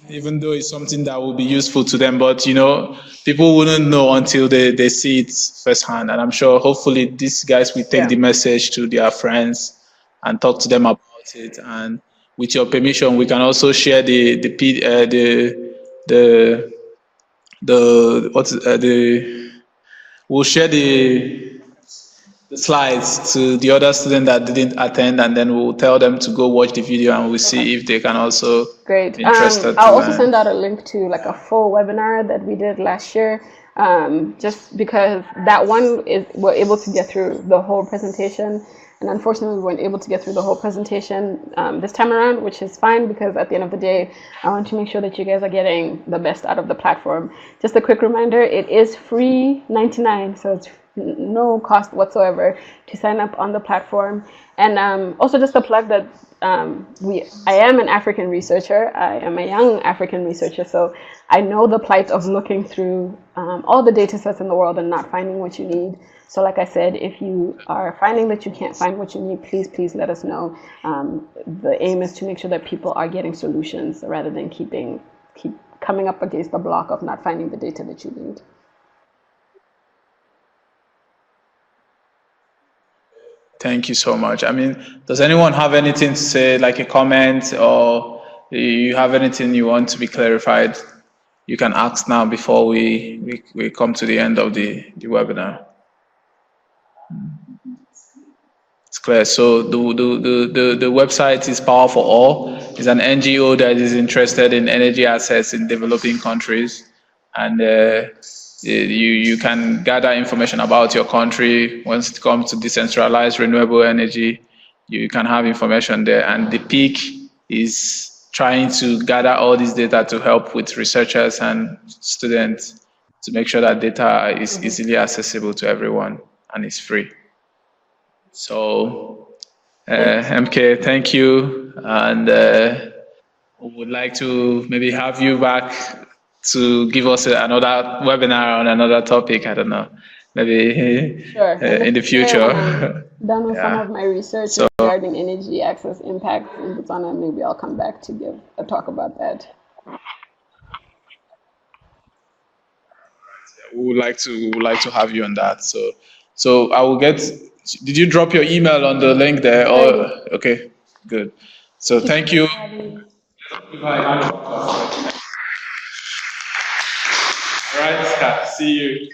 even though it's something that will be useful to them, but you know, people wouldn't know until they see it firsthand. And I'm sure hopefully these guys will take the message to their friends and talk to them about it. And with your permission, we can also share we'll share the slides to the other student that didn't attend, and then we'll tell them to go watch the video, and we'll see if they can also great. Be interested. I'll also send out a link to like a full webinar that we did last year, just because that one we're able to get through the whole presentation. And unfortunately, we weren't able to get through the whole presentation this time around, which is fine, because at the end of the day, I want to make sure that you guys are getting the best out of the platform. Just a quick reminder, it is free 99, so it's no cost whatsoever to sign up on the platform. And also just a plug that I am an African researcher. I am a young African researcher, so I know the plight of looking through all the data sets in the world and not finding what you need. So like I said, if you are finding that you can't find what you need, please let us know. The aim is to make sure that people are getting solutions rather than keep coming up against the block of not finding the data that you need. Thank you so much. I mean, does anyone have anything to say, like a comment, or you have anything you want to be clarified? You can ask now before we come to the end of the webinar. It's clear. So the website is Power for All. It's an NGO that is interested in energy assets in developing countries, and you can gather information about your country. Once it comes to decentralized renewable energy, you can have information there. And the PEAK is trying to gather all this data to help with researchers and students to make sure that data is easily accessible to everyone and is free. So, MK, thank you. And we would like to maybe have you back to give us another webinar on another topic. I don't know, maybe sure. In the future. Done with some of my research regarding energy access impacts in Botswana, maybe I'll come back to give a talk about that. we would like to have you on that. So I will get. Did you drop your email on the link there? Or okay, good. So thank you. All right, see you.